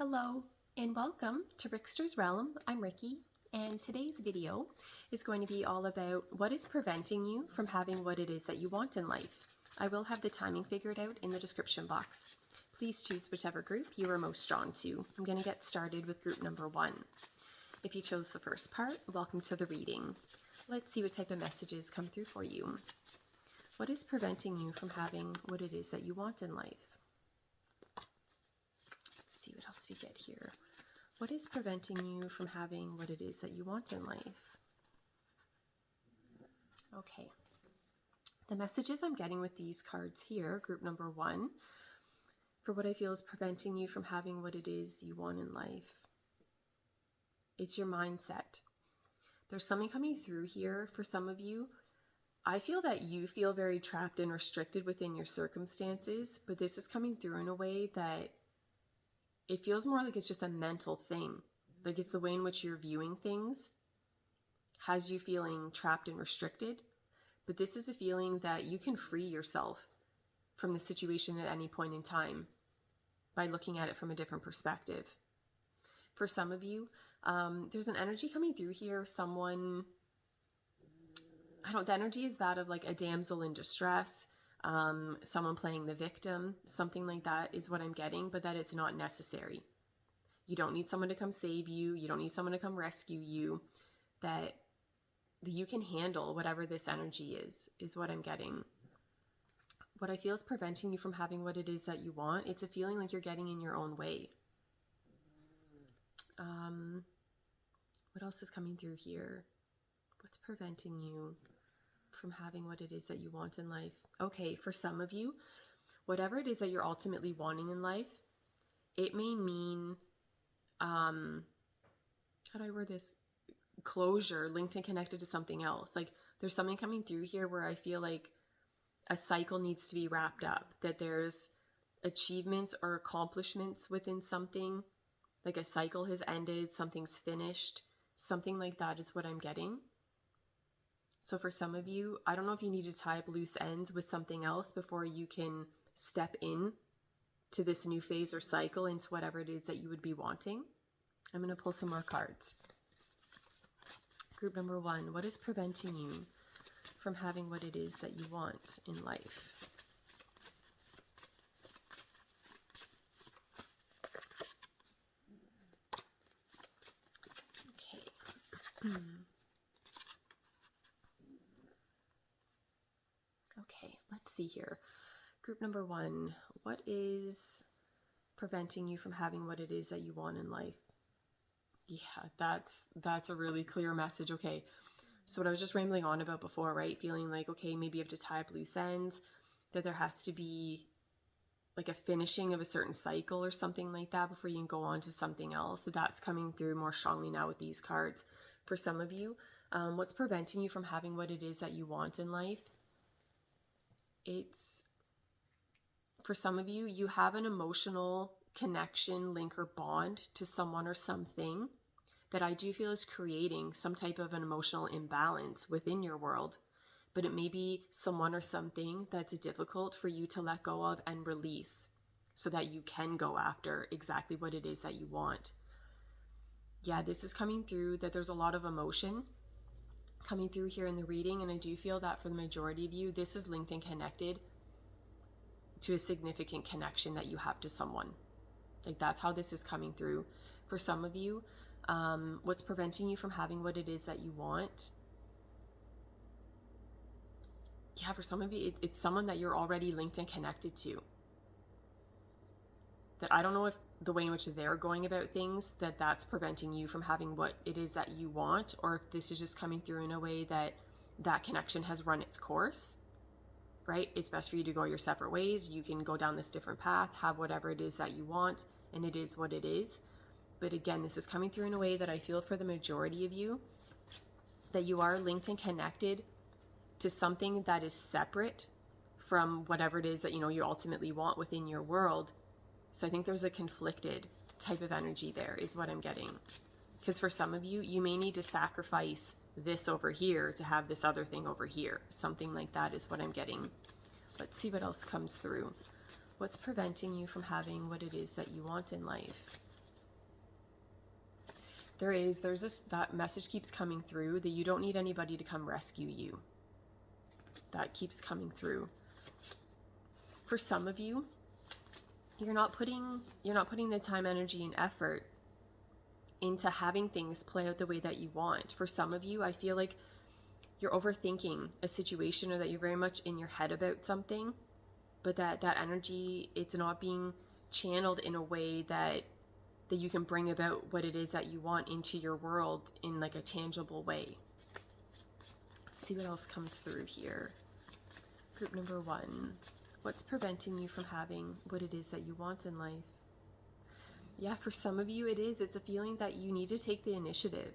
Hello and welcome to Rickster's Realm. I'm Ricky, and today's video is going to be all about what is preventing you from having what it is that you want in life. I will have the timing figured out in the description box. Please choose whichever group you are most drawn to. I'm going to get started with group number 1. If you chose the first part, welcome to the reading. Let's see what type of messages come through for you. What is preventing you from having what it is that you want in life? Let's see what else we get here. What is preventing you from having what it is that you want in life? Okay. The messages I'm getting with these cards here, group number 1, for what I feel is preventing you from having what it is you want in life. It's your mindset. There's something coming through here for some of you. I feel that you feel very trapped and restricted within your circumstances, but this is coming through in a way that it feels more like it's just a mental thing. Like it's the way in which you're viewing things has you feeling trapped and restricted. But this is a feeling that you can free yourself from the situation at any point in time by looking at it from a different perspective. For some of you, there's an energy coming through here. Someone, the energy is that of like a damsel in distress. Someone playing the victim, something like that is what I'm getting, but that it's not necessary. You don't need someone to come save you. You don't need someone to come rescue you. That you can handle whatever this energy is what I'm getting. What I feel is preventing you from having what it is that you want. It's a feeling like you're getting in your own way. What else is coming through here? What's preventing you from having what it is that you want in life? Okay, for some of you, whatever it is that you're ultimately wanting in life, it may mean, how do I word this? Closure, linked and connected to something else. Like there's something coming through here where I feel like a cycle needs to be wrapped up, that there's achievements or accomplishments within something, like a cycle has ended, something's finished, something like that is what I'm getting. So for some of you, I don't know if you need to tie up loose ends with something else before you can step in to this new phase or cycle into whatever it is that you would be wanting. I'm going to pull some more cards. Group number 1, what is preventing you from having what it is that you want in life? Okay. Okay, let's see here. Group number 1, what is preventing you from having what it is that you want in life? Yeah, that's a really clear message. Okay, so what I was just rambling on about before, right? Feeling like, okay, maybe you have to tie up loose ends, that there has to be like a finishing of a certain cycle or something like that before you can go on to something else. So that's coming through more strongly now with these cards. For some of you, what's preventing you from having what it is that you want in life? It's, for some of you, you have an emotional connection, link, or bond to someone or something that I do feel is creating some type of an emotional imbalance within your world. But it may be someone or something that's difficult for you to let go of and release so that you can go after exactly what it is that you want. Yeah, this is coming through that there's a lot of emotion coming through here in the reading, and I do feel that for the majority of you, this is linked and connected to a significant connection that you have to someone. Like that's how this is coming through. For some of you, what's preventing you from having what it is that you want? Yeah, for some of you, it's someone that you're already linked and connected to. That I don't know if the way in which they're going about things, that's preventing you from having what it is that you want, or if this is just coming through in a way that that connection has run its course, right? It's best for you to go your separate ways. You can go down this different path, have whatever it is that you want, and it is what it is. But again, this is coming through in a way that I feel for the majority of you, that you are linked and connected to something that is separate from whatever it is that you ultimately want within your world. So I think there's a conflicted type of energy there is what I'm getting. Because for some of you, you may need to sacrifice this over here to have this other thing over here. Something like that is what I'm getting. Let's see what else comes through. What's preventing you from having what it is that you want in life? that message keeps coming through that you don't need anybody to come rescue you. That keeps coming through. For some of you, you're not putting the time, energy, and effort into having things play out the way that you want. For some of you, I feel like you're overthinking a situation, or that you're very much in your head about something, but that energy, it's not being channeled in a way that you can bring about what it is that you want into your world in like a tangible way. Let's see what else comes through here. Group number 1. What's preventing you from having what it is that you want in life? Yeah, for some of you it's a feeling that you need to take the initiative.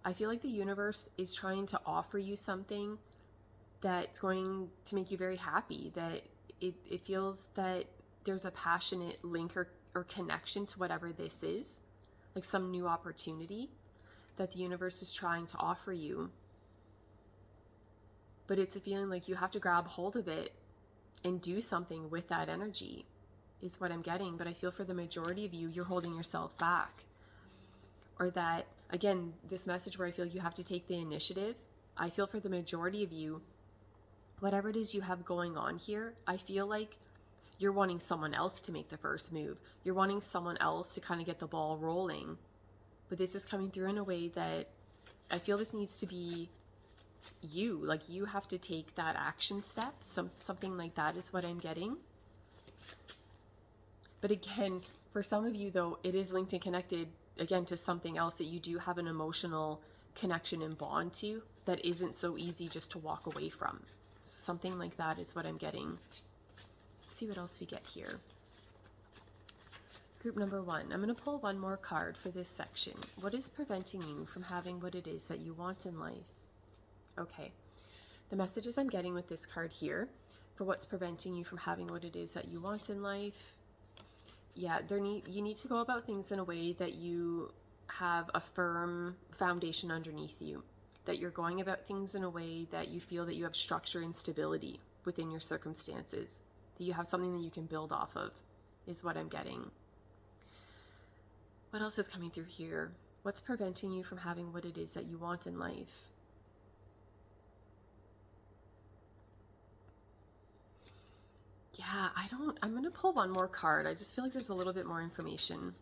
I feel like the universe is trying to offer you something that's going to make you very happy, that it feels that there's a passionate link or connection to whatever this is, like some new opportunity that the universe is trying to offer you. But it's a feeling like you have to grab hold of it and do something with that energy, is what I'm getting. But I feel for the majority of you, you're holding yourself back. Or that, again, this message where I feel you have to take the initiative, I feel for the majority of you, whatever it is you have going on here, I feel like you're wanting someone else to make the first move. You're wanting someone else to kind of get the ball rolling. But this is coming through in a way that I feel this needs to be you. Like you have to take that action step. Something like that is what I'm getting. But again, for some of you though, it is linked and connected again to something else that you do have an emotional connection and bond to that isn't so easy just to walk away from. Something like that is what I'm getting. Let's see what else we get here. Group number 1. I'm going to pull one more card for this section. What is preventing you from having what it is that you want in life? Okay. The messages I'm getting with this card here for what's preventing you from having what it is that you want in life. Yeah, you need to go about things in a way that you have a firm foundation underneath you, that you're going about things in a way that you feel that you have structure and stability within your circumstances, that you have something that you can build off of, is what I'm getting. What else is coming through here? What's preventing you from having what it is that you want in life? Yeah, I'm going to pull one more card. I just feel like there's a little bit more information.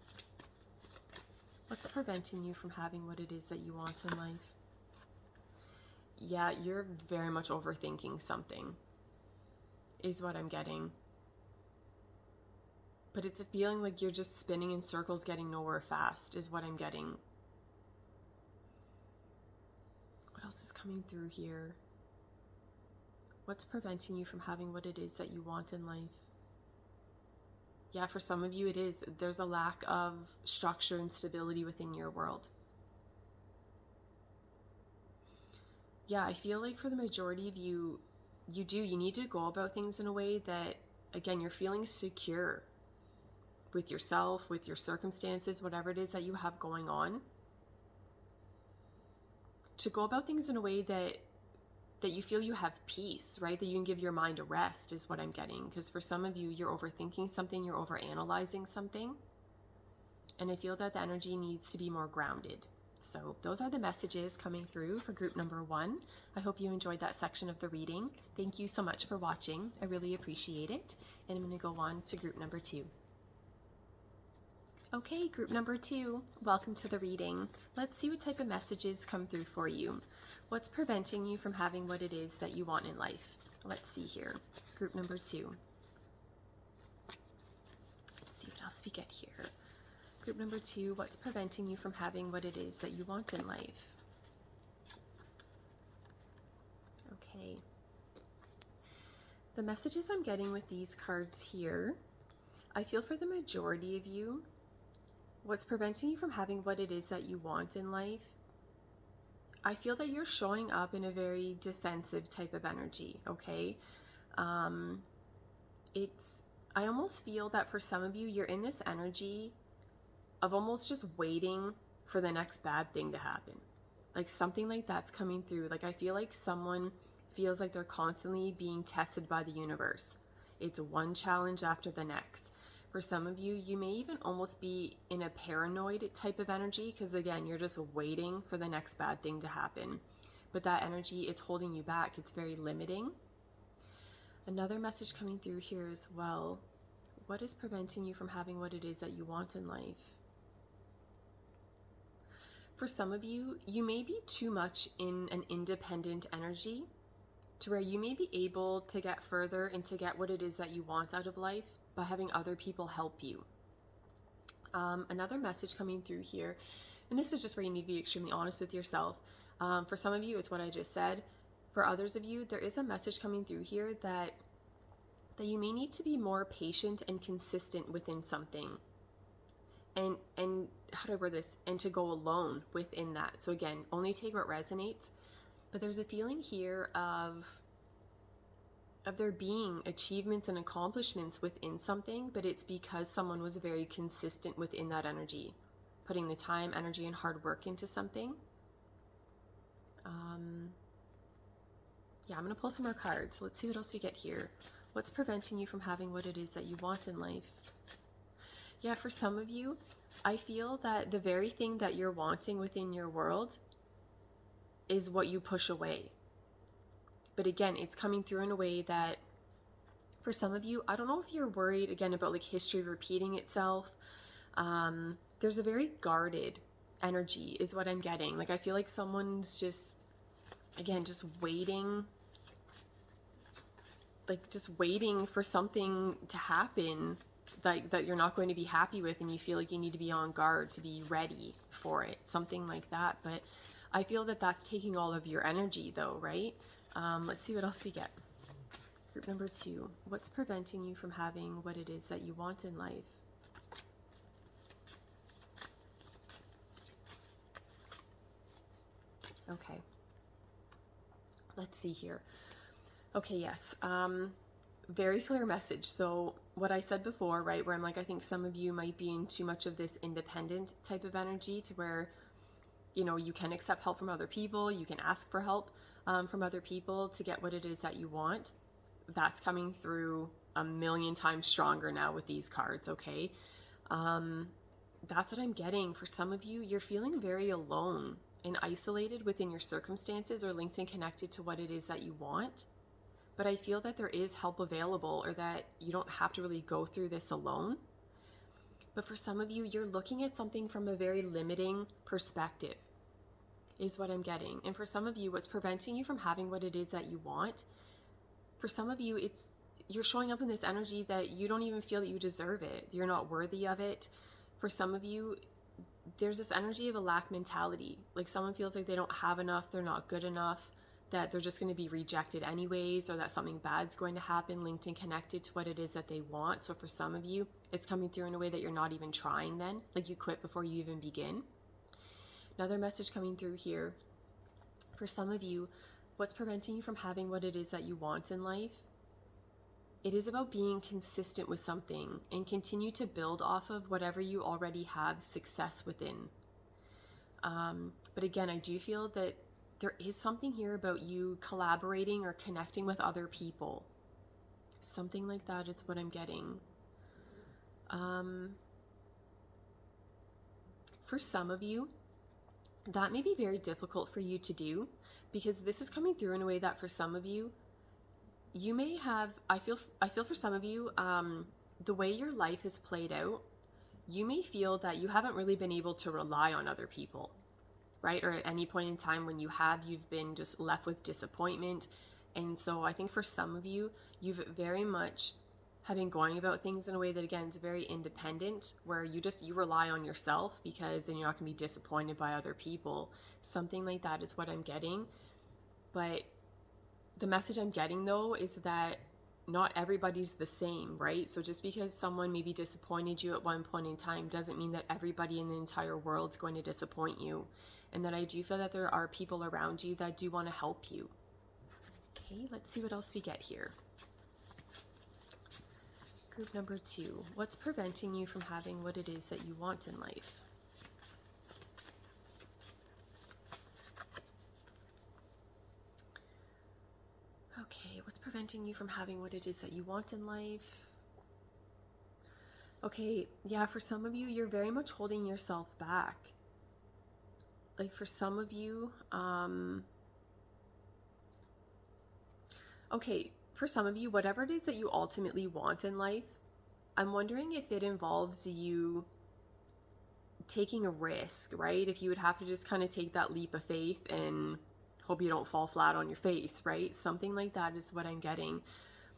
What's preventing you from having what it is that you want in life? Yeah, you're very much overthinking something, is what I'm getting. But it's a feeling like you're just spinning in circles, getting nowhere fast, is what I'm getting. What else is coming through here? What's preventing you from having what it is that you want in life? Yeah, for some of you it is. There's a lack of structure and stability within your world. Yeah, I feel like for the majority of you, you need to go about things in a way that, again, you're feeling secure with yourself, with your circumstances, whatever it is that you have going on. To go about things in a way that you feel you have peace, right? That you can give your mind a rest is what I'm getting. Because for some of you, you're overthinking something, you're overanalyzing something. And I feel that the energy needs to be more grounded. So those are the messages coming through for group number 1. I hope you enjoyed that section of the reading. Thank you so much for watching. I really appreciate it. And I'm going to go on to group number 2. Okay, group number 2, welcome to the reading. Let's see what type of messages come through for you. What's preventing you from having what it is that you want in life? Let's see here. Group number 2. Let's see what else we get here. Group number 2, what's preventing you from having what it is that you want in life? Okay. The messages I'm getting with these cards here, I feel for the majority of you, what's preventing you from having what it is that you want in life, I feel that you're showing up in a very defensive type of energy, okay? I almost feel that for some of you, you're in this energy of almost just waiting for the next bad thing to happen. Like something like that's coming through. Like I feel like someone feels like they're constantly being tested by the universe. It's one challenge after the next. For some of you, you may even almost be in a paranoid type of energy because, again, you're just waiting for the next bad thing to happen. But that energy, it's holding you back. It's very limiting. Another message coming through here as well. What is preventing you from having what it is that you want in life? For some of you, you may be too much in an independent energy to where you may be able to get further and to get what it is that you want out of life by having other people help you. Another message coming through here, and this is just where you need to be extremely honest with yourself. For some of you, it's what I just said. For others of you, there is a message coming through here that you may need to be more patient and consistent within something. And how do I word this? And to go alone within that. So again, only take what resonates. But there's a feeling here of there being achievements and accomplishments within something, but it's because someone was very consistent within that energy, putting the time, energy, and hard work into something. I'm going to pull some more cards. Let's see what else we get here. What's preventing you from having what it is that you want in life? Yeah, for some of you, I feel that the very thing that you're wanting within your world is what you push away. But again, it's coming through in a way that for some of you, I don't know if you're worried again about like history repeating itself. There's a very guarded energy is what I'm getting. Like I feel like someone's just waiting, like just waiting for something to happen that you're not going to be happy with, and you feel like you need to be on guard to be ready for it, something like that. But I feel that that's taking all of your energy though, right? Let's see what else we get. Group number 2, what's preventing you from having what it is that you want in life? Okay. Let's see here. Okay, yes. Very clear message. So what I said before, right, where I'm like, I think some of you might be in too much of this independent type of energy to where, you know, you can accept help from other people. You can ask for help from other people to get what it is that you want. That's coming through a million times stronger now with these cards, okay? That's what I'm getting. For some of you, you're feeling very alone and isolated within your circumstances or linked and connected to what it is that you want. But I feel that there is help available, or that you don't have to really go through this alone. But for some of you, you're looking at something from a very limiting perspective, is what I'm getting. And for some of you, what's preventing you from having what it is that you want, for some of you, you're showing up in this energy that you don't even feel that you deserve it. You're not worthy of it. For some of you, there's this energy of a lack mentality. Like someone feels like they don't have enough, they're not good enough, that they're just going to be rejected anyways, or that something bad's going to happen linked and connected to what it is that they want. So for some of you, it's coming through in a way that you're not even trying then, like you quit before you even begin. Another message coming through here. For some of you, what's preventing you from having what it is that you want in life? It is about being consistent with something and continue to build off of whatever you already have success within. But again, I do feel that there is something here about you collaborating or connecting with other people. Something like that is what I'm getting. For some of you, that may be very difficult for you to do, because this is coming through in a way that for some of you, you may have, I feel for some of you, the way your life is played out, you may feel that you haven't really been able to rely on other people, right? Or at any point in time when you have, you've been just left with disappointment. And so I think for some of you, you've very much have been going about things in a way that, again, is very independent, where you rely on yourself, because then you're not going to be disappointed by other people. Something like that is what I'm getting. But the message I'm getting, though, is that not everybody's the same, right? So just because someone maybe disappointed you at one point in time doesn't mean that everybody in the entire world's going to disappoint you. And that I do feel that there are people around you that do want to help you. Okay, let's see what else we get here. Group number 2, what's preventing you from having what it is that you want in life? Okay, what's preventing you from having what it is that you want in life? Okay, yeah, for some of you, you're very much holding yourself back. Like for some of you, okay, for some of you, whatever it is that you ultimately want in life, I'm wondering if it involves you taking a risk, right? If you would have to just kind of take that leap of faith and hope you don't fall flat on your face, right? Something like that is what I'm getting.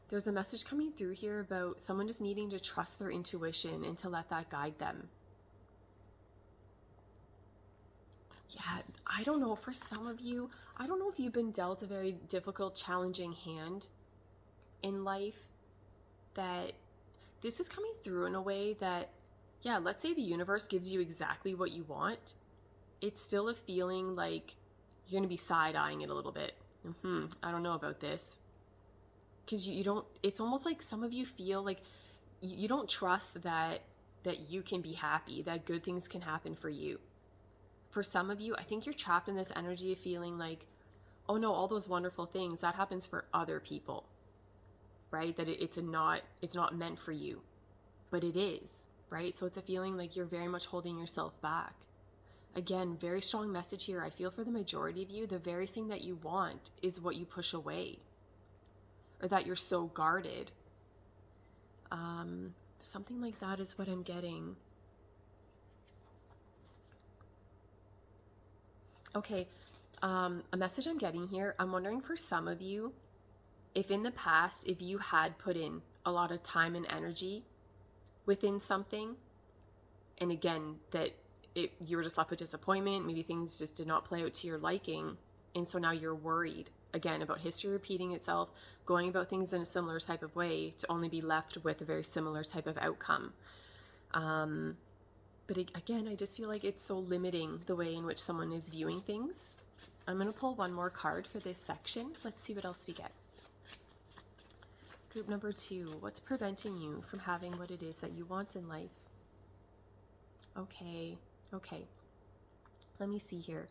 There's a message coming through here about someone just needing to trust their intuition and to let that guide them. Yeah, I don't know. For some of you, I don't know if you've been dealt a very difficult, challenging hand in life, that this is coming through in a way that, yeah, let's say the universe gives you exactly what you want. It's still a feeling like you're going to be side-eyeing it a little bit. I don't know about this. Because you don't, it's almost like some of you feel like you don't trust that you can be happy, that good things can happen for you. For some of you, I think you're trapped in this energy of feeling like, oh no, all those wonderful things, that happens for other people, right? That it's not meant for you, but it is, right? So it's a feeling like you're very much holding yourself back. Again, very strong message here. I feel for the majority of you, the very thing that you want is what you push away, or that you're so guarded. Something like that is what I'm getting. Okay, a message I'm getting here, I'm wondering for some of you, if in the past, if you had put in a lot of time and energy within something, and again, that you were just left with disappointment, maybe things just did not play out to your liking, and so now you're worried, again, about history repeating itself, going about things in a similar type of way to only be left with a very similar type of outcome. But again, I just feel like it's so limiting the way in which someone is viewing things. I'm going to pull one more card for this section. Let's see what else we get. Group number 2, what's preventing you from having what it is that you want in life? Okay. Let me see here.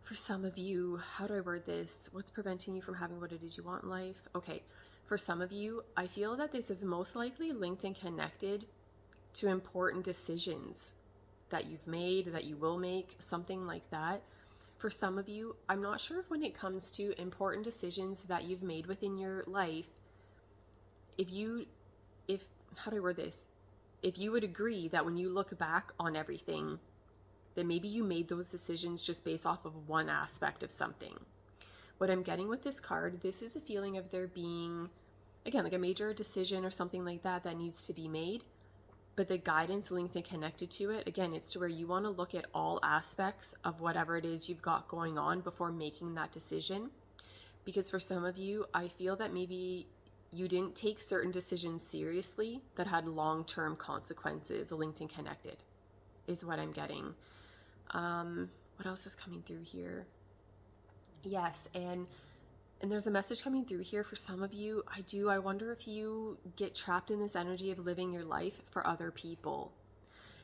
For some of you, how do I word this? What's preventing you from having what it is you want in life? Okay. For some of you, I feel that this is most likely linked and connected to important decisions that you've made, that you will make, something like that. For some of you, I'm not sure if when it comes to important decisions that you've made within your life, how do I word this? If you would agree that when you look back on everything, that maybe you made those decisions just based off of one aspect of something. What I'm getting with this card, this is a feeling of there being, again, like a major decision or something like that needs to be made. But the guidance linked and connected to it, again, it's to where you want to look at all aspects of whatever it is you've got going on before making that decision. Because for some of you, I feel that maybe you didn't take certain decisions seriously that had long-term consequences linked and connected, is what I'm getting. What else is coming through here? Yes, and there's a message coming through here for some of you. I wonder if you get trapped in this energy of living your life for other people.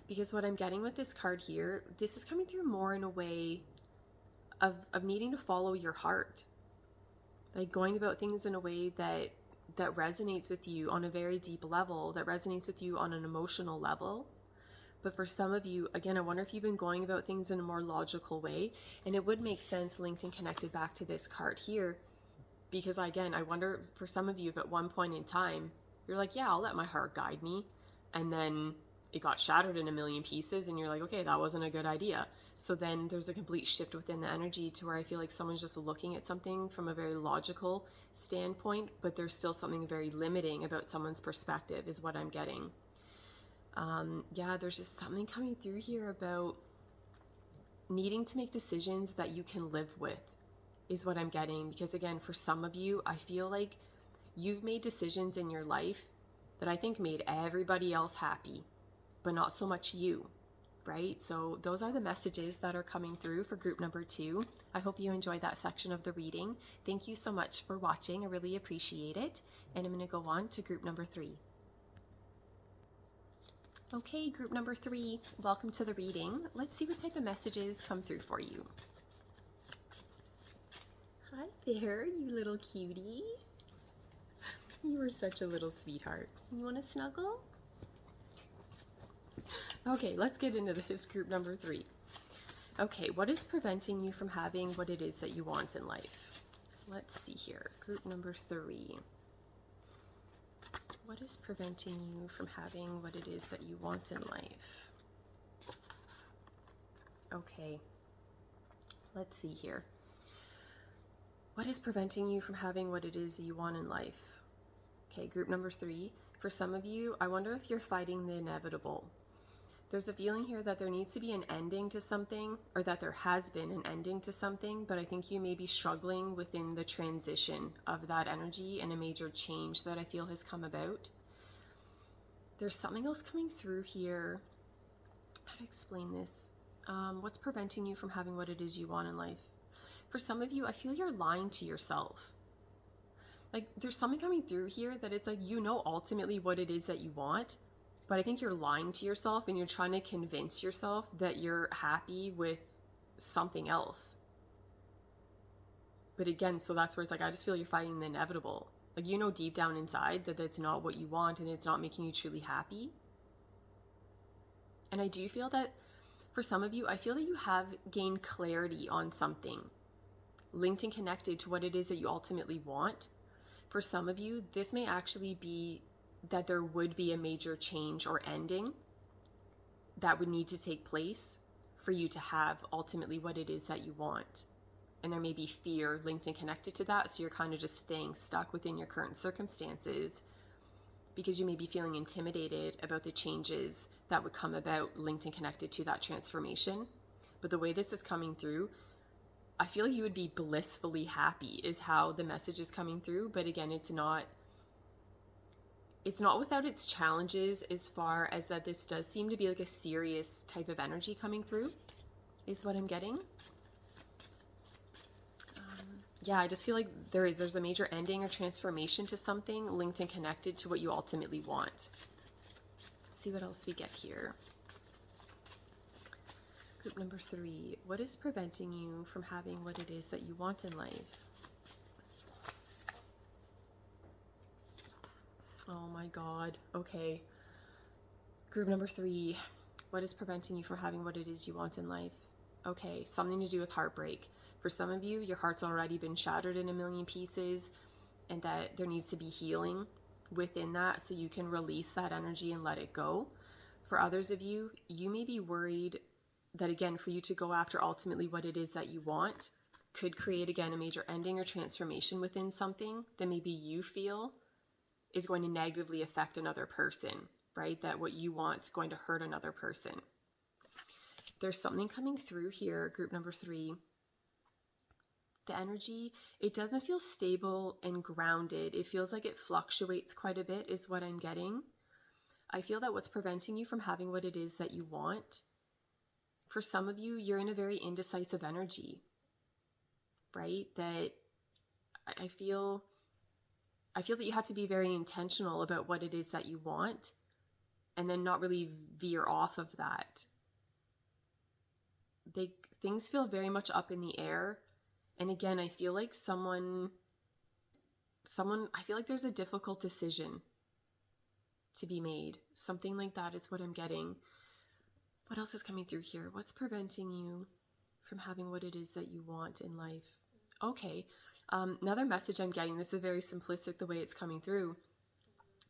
Because what I'm getting with this card here, this is coming through more in a way of needing to follow your heart. Like going about things in a way that resonates with you on a very deep level, that resonates with you on an emotional level. But for some of you, again, I wonder if you've been going about things in a more logical way. And it would make sense linked and connected back to this card here. Because again, I wonder for some of you if at one point in time, you're like, yeah, I'll let my heart guide me. And then it got shattered in a million pieces and you're like, okay, that wasn't a good idea. So then there's a complete shift within the energy to where I feel like someone's just looking at something from a very logical standpoint, but there's still something very limiting about someone's perspective is what I'm getting. There's just something coming through here about needing to make decisions that you can live with is what I'm getting. Because again, for some of you, I feel like you've made decisions in your life that I think made everybody else happy, but not so much you, right? So those are the messages that are coming through for group number 2. I hope you enjoyed that section of the reading. Thank you so much for watching. I really appreciate it. And I'm going to go on to group number 3. Okay, group number 3, welcome to the reading. Let's see what type of messages come through for you. Hi there, you little cutie. You are such a little sweetheart. You want to snuggle? Okay, let's get into this. Group number 3. Okay, what is preventing you from having what it is that you want in life? Let's see here. Group number 3. What is preventing you from having what it is that you want in life? Okay, let's see here. What is preventing you from having what it is you want in life? Okay, group number 3. For some of you, I wonder if you're fighting the inevitable. There's a feeling here that there needs to be an ending to something, or that there has been an ending to something, but I think you may be struggling within the transition of that energy and a major change that I feel has come about. There's something else coming through here. How to explain this? What's preventing you from having what it is you want in life? For some of you, I feel you're lying to yourself. Like, there's something coming through here that it's like, you know ultimately what it is that you want, but I think you're lying to yourself and you're trying to convince yourself that you're happy with something else. But again, so that's where it's like, I just feel you're fighting the inevitable. Like, you know deep down inside that that's not what you want and it's not making you truly happy. And I do feel that for some of you, I feel that you have gained clarity on something linked and connected to what it is that you ultimately want. For some of you, this may actually be that there would be a major change or ending that would need to take place for you to have ultimately what it is that you want. And there may be fear linked and connected to that, so you're kind of just staying stuck within your current circumstances because you may be feeling intimidated about the changes that would come about linked and connected to that transformation. But the way this is coming through, I feel you would be blissfully happy is how the message is coming through. But again, it's not without its challenges, as far as that this does seem to be like a serious type of energy coming through, is what I'm getting. Yeah, I just feel like there's a major ending or transformation to something linked and connected to what you ultimately want. Let's see what else we get here. Group number 3, what is preventing you from having what it is that you want in life? Oh my God. Okay. Group number 3, what is preventing you from having what it is you want in life? Okay, something to do with heartbreak. For some of you, your heart's already been shattered in a million pieces, and that there needs to be healing within that so you can release that energy and let it go. For others of you, you may be worried that, again, for you to go after ultimately what it is that you want could create, again, a major ending or transformation within something that maybe you feel is going to negatively affect another person, right? That what you want is going to hurt another person. There's something coming through here, group number 3. The energy, it doesn't feel stable and grounded. It feels like it fluctuates quite a bit is what I'm getting. I feel that what's preventing you from having what it is that you want, for some of you, you're in a very indecisive energy, right? That I feel that you have to be very intentional about what it is that you want and then not really veer off of that. Things feel very much up in the air. And again, I feel like I feel like there's a difficult decision to be made. Something like that is what I'm getting. What else is coming through here? What's preventing you from having what it is that you want in life? Okay, another message I'm getting, this is very simplistic the way it's coming through,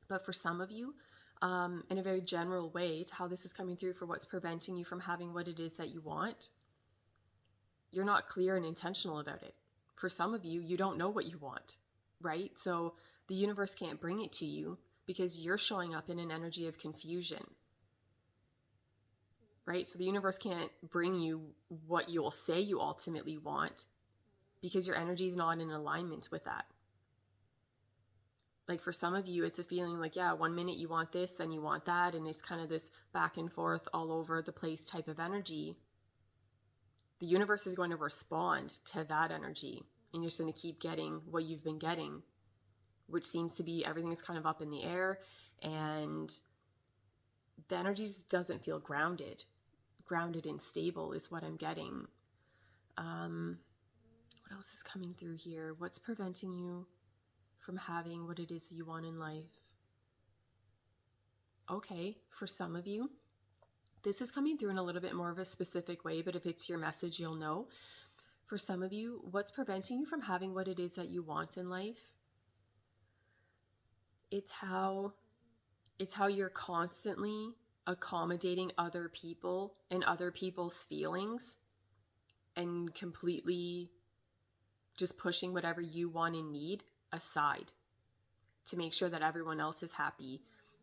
but for some of you, in a very general way to how this is coming through for what's preventing you from having what it is that you want, you're not clear and intentional about it. For some of you, you don't know what you want, right? So the universe can't bring it to you because you're showing up in an energy of confusion, right? So the universe can't bring you what you'll say you ultimately want because your energy is not in alignment with that. Like for some of you, it's a feeling like, yeah, 1 minute you want this, then you want that, and it's kind of this back and forth all over the place type of energy. The universe is going to respond to that energy, and you're just going to keep getting what you've been getting, which seems to be everything is kind of up in the air, and the energy just doesn't feel grounded and stable is what I'm getting. What else is coming through here? What's preventing you from having what it is you want in life? Okay, for some of you, This is coming through in a little bit more of a specific way, but if it's your message, you'll know. For some of you, what's preventing you from having what it is that you want in life? It's how you're constantly accommodating other people and other people's feelings and completely just pushing whatever you want and need aside to make sure that everyone else is happy,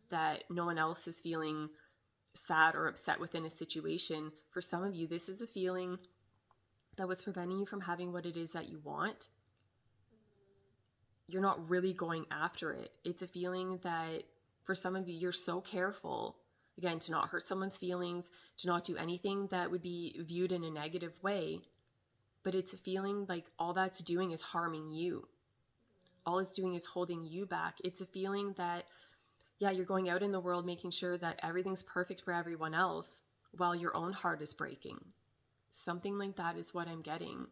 that no one else is feeling sad or upset within a situation. For some of you, this is a feeling that what's preventing you from having what it is that you want. You're not really going after it. It's a feeling that for some of you, you're so careful, again, to not hurt someone's feelings, to not do anything that would be viewed in a negative way. But it's a feeling like all that's doing is harming you. All it's doing is holding you back. It's a feeling that, yeah, you're going out in the world making sure that everything's perfect for everyone else while your own heart is breaking. Something like that is what I'm getting.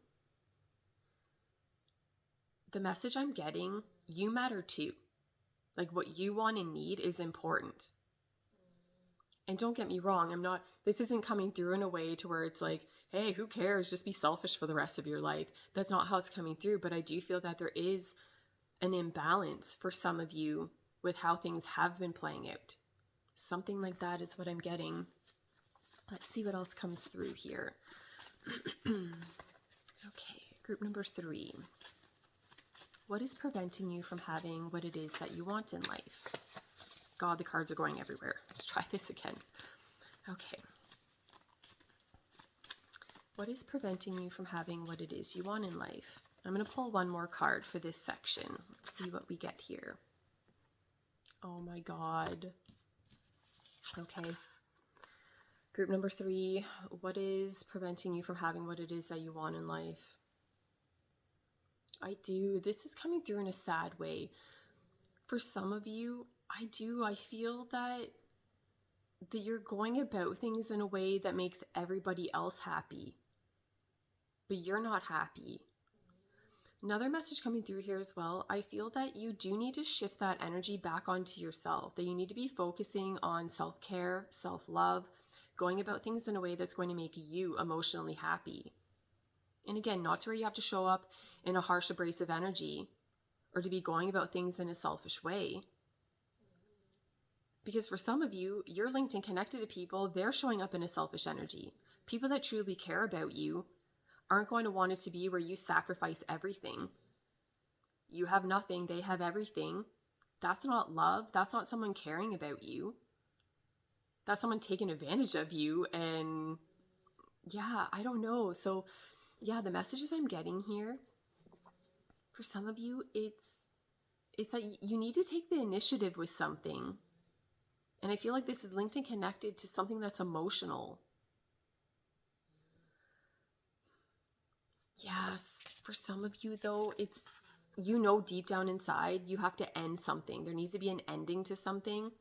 The message I'm getting, you matter too. Like what you want and need is important. And don't get me wrong, this isn't coming through in a way to where it's like, hey, who cares? Just be selfish for the rest of your life. That's not how it's coming through. But I do feel that there is an imbalance for some of you with how things have been playing out. Something like that is what I'm getting. Let's see what else comes through here. Okay, group number 3. What is preventing you from having what it is that you want in life? God, the cards are going everywhere. Let's try this again. Okay. What is preventing you from having what it is you want in life? I'm going to pull one more card for this section. Let's see what we get here. Oh my God. Okay. Group number 3. What is preventing you from having what it is that you want in life? This is coming through in a sad way. For some of you, I feel that you're going about things in a way that makes everybody else happy, but you're not happy. Another message coming through here as well, I feel that you do need to shift that energy back onto yourself, that you need to be focusing on self-care, self-love, going about things in a way that's going to make you emotionally happy. And again, not to where you have to show up in a harsh, abrasive energy or to be going about things in a selfish way. Because for some of you, you're linked and connected to people, they're showing up in a selfish energy. People that truly care about you aren't going to want it to be where you sacrifice everything. You have nothing, they have everything. That's not love. That's not someone caring about you. That's someone taking advantage of you. And yeah, I don't know. So yeah, the messages I'm getting here, for some of you, it's that you need to take the initiative with something. And I feel like this is linked and connected to something that's emotional. Yes, for some of you though, it's, deep down inside, you have to end something. There needs to be an ending to something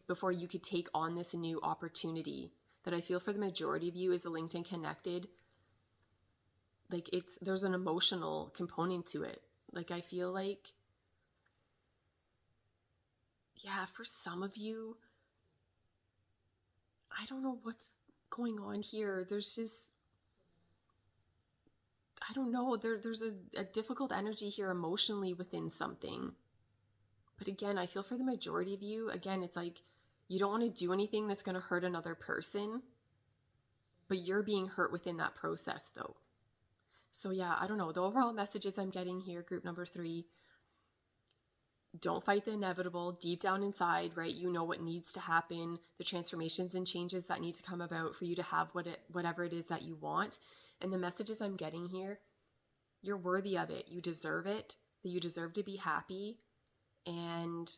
before you could take on this new opportunity that I feel for the majority of you is linked and connected. Like there's an emotional component to it. Like I feel like, yeah, for some of you, I don't know what's going on here. There's just, I don't know, there's a difficult energy here emotionally within something. But again, I feel for the majority of you, again, it's like you don't want to do anything that's going to hurt another person, but you're being hurt within that process though. So yeah, I don't know. The overall messages I'm getting here, group number 3, don't fight the inevitable. Deep down inside, right, you know what needs to happen, the transformations and changes that need to come about for you to have whatever it is that you want. And the messages I'm getting here, you're worthy of it. You deserve it, that you deserve to be happy. And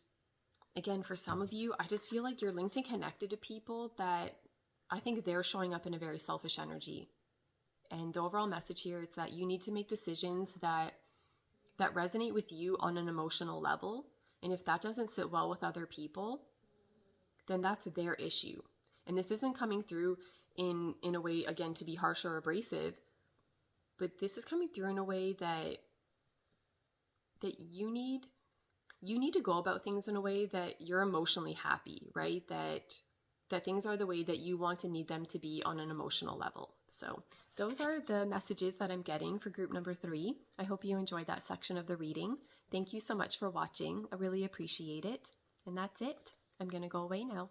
again, for some of you, I just feel like you're linked and connected to people that I think they're showing up in a very selfish energy. And the overall message here is that you need to make decisions that resonate with you on an emotional level. And if that doesn't sit well with other people, then that's their issue. And this isn't coming through in a way, again, to be harsh or abrasive, but this is coming through in a way that you need to go about things in a way that you're emotionally happy, right? That that things are the way that you want and need them to be on an emotional level. So those are the messages that I'm getting for group number 3. I hope you enjoyed that section of the reading. Thank you so much for watching. I really appreciate it. And that's it. I'm going to go away now.